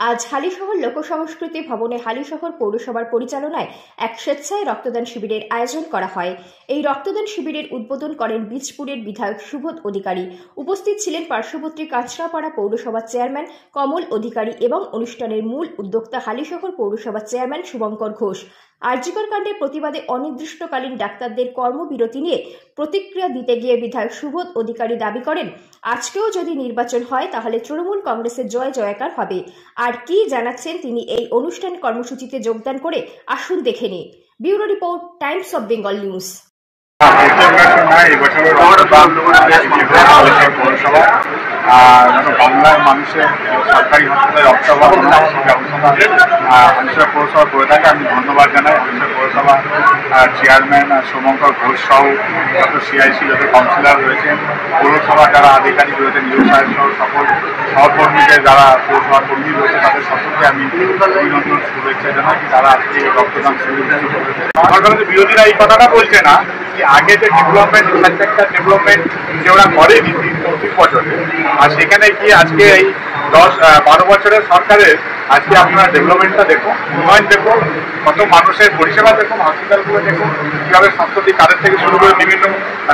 আজ হালিশহর লোকসংস্কৃতি ভবনে হালিশহর পৌরসভার পরিচালনায় এক স্বেচ্ছায় রক্তদান শিবিরের আয়োজন করা হয়। এই রক্তদান শিবিরের উদ্বোধন করেন বীজপুরের বিধায়ক সুবোধ অধিকারী। উপস্থিত ছিলেন পার্শ্ববর্তী কাঁচরাপাড়া পৌরসভার চেয়ারম্যান কমল অধিকারী এবং অনুষ্ঠানের মূল উদ্যোক্তা হালিশহর পৌরসভার চেয়ারম্যান শুভঙ্কর ঘোষ। আরজিকর কাণ্ডের প্রতিবাদে অনির্দিষ্টকালীন ডাক্তারদের কর্মবিরতি নিয়ে প্রতিক্রিয়া দিতে গিয়ে বিধায়ক সুবোধ অধিকারী দাবি করেন, আজকেও যদি নির্বাচন হয় তাহলে তৃণমূল কংগ্রেসের জয় জয়কার হবে। আর কি জানাচ্ছেন তিনি এই অনুষ্ঠান কর্মসূচিতে যোগদান করে আসুন দেখে নিন। Bureau report, Times of Bengal news. বাংলার মানুষের সরকারি হাসপাতালে রক্তদান হালিশহর পৌরসভা করে থাকে। আমি ধন্যবাদ জানাই হালিশহর পৌরসভা চেয়ারম্যান শুভঙ্কর ঘোষ সহ যত সিআইসি যত কাউন্সিলর রয়েছেন, পৌরসভা যারা আধিকারিক রয়েছেন, ইউ সাহেব সহ সকল সহকর্মীদের যারা পৌরসভা কর্মী রয়েছে তাদের সকলকে আমি অভিনন্দন শুভেচ্ছা জানাই। তারা আজকে রক্তদান শিবির করেছে। আমার কাছে বিরোধীরা এই কথাটা বলছে না যে আগে যে ডেভেলপমেন্ট ইনফ্রাস্ট্রাকচার ডেভেলপমেন্ট যে ওরা করেনি 30 বছরে, আর সেখানে কি আজকে এই 10-12 বছরের সরকারের আজকে আপনারা ডেভেলপমেন্টটা দেখুন, উন্নয়ন দেখুন, কত মানুষের পরিষেবা দেখুন, হসপিটালগুলো দেখুন, কীভাবে স্বাস্থ্যসাথী কার্ডের থেকে শুরু করে বিভিন্ন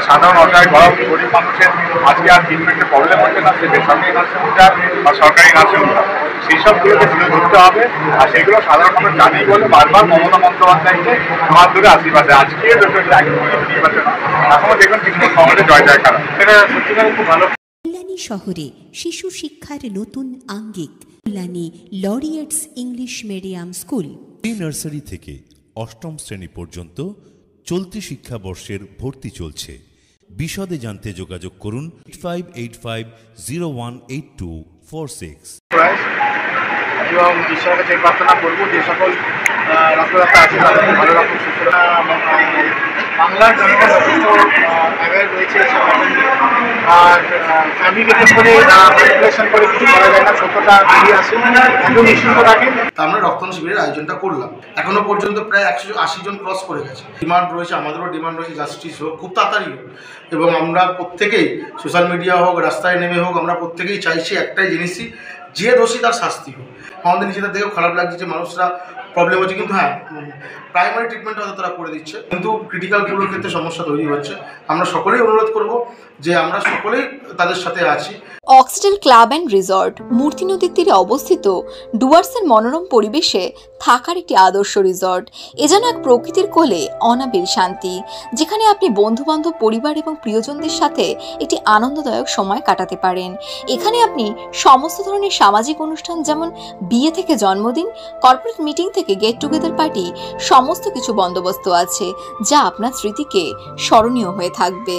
সাধারণ অসহায় গরিব মানুষের আজকে আর ট্রিটমেন্টের প্রবলেম হচ্ছে না, সে বেসরকারি নার্সিং হোম বা সরকারি নার্সিং হোম, সেই সবগুলোকে তুলে ধরতে হবে। আর সেগুলো সাধারণ মানুষ জানেই বলে বারবার মমতা বন্দ্যোপাধ্যায়কে হাত ধরে আশীর্বাদে আজকে নির্বাচন এখনো দেখবেন কিছু সমাজে জয় জয়কার। সেটা সত্যিকার খুব ভালো। কল্যাণী শহরে শিশু শিক্ষার নতুন আঙ্গিক Kalyani laureates English medium school. Pre nursery থেকে অষ্টম শ্রেণী পর্যন্ত চলতি শিক্ষাবর্ষের ভর্তি চলছে। বিশদে জানতে যোগাযোগ করুন 8585018246 এবং ঈশ্বরের কাছে প্রার্থনা করবো যে সকল রক্তদাতা আছে তাদের ভালো রকম সুস্থতা। বাংলার জনগণ যথেষ্ট অ্যাওয়ার রয়েছে, আর ফ্যামিলি করে ম্যানিপুলেশন করে কিছু করা যায় না, সত্যতা বেরিয়ে আসে, একদম নিশ্চিন্ত থাকে। আমরা রক্তদান শিবিরের আয়োজনটা করলাম। এখনো পর্যন্ত প্রায় 180 জন ক্রস করে গেছে। ডিমান্ড রয়েছে, আমাদেরও ডিমান্ড রয়েছে জাস্টিস হোক খুব তাড়াতাড়ি হোক, এবং আমরা প্রত্যেকেই সোশ্যাল মিডিয়া হোক রাস্তায় নেমে হোক আমরা প্রত্যেকেই চাইছি একটাই জিনিসই, যে দোষী তার শাস্তি হোক। আমাদের নিজেদের দেখেও খারাপ লাগছে যে মানুষরা প্রবলেম হচ্ছে, কিন্তু হ্যাঁ প্রাইমারি ট্রিটমেন্ট হয়তো তারা করে দিচ্ছে, কিন্তু ক্রিটিক্যালগুলোর ক্ষেত্রে সমস্যা তৈরি হচ্ছে। আমরা সকলেই অনুরোধ করব যে আমরা সকলেই তাদের সাথে আছি। অক্সিডেল ক্লাব অ্যান্ড রিসর্ট মূর্তি নদীর তীরে অবস্থিত ডুয়ার্সের মনোরম পরিবেশে থাকার একটি আদর্শ রিসর্ট। এ যেন এক প্রকৃতির কোলে অনাবিল শান্তি, যেখানে আপনি বন্ধুবান্ধব, পরিবার এবং প্রিয়জনদের সাথে একটি আনন্দদায়ক সময় কাটাতে পারেন। এখানে আপনি সমস্ত ধরনের সামাজিক অনুষ্ঠান, যেমন বিয়ে থেকে জন্মদিন, কর্পোরেট মিটিং থেকে গেট টুগেদার পার্টি, সমস্ত কিছু বন্দোবস্ত আছে, যা আপনার স্মৃতিকে স্মরণীয় হয়ে থাকবে।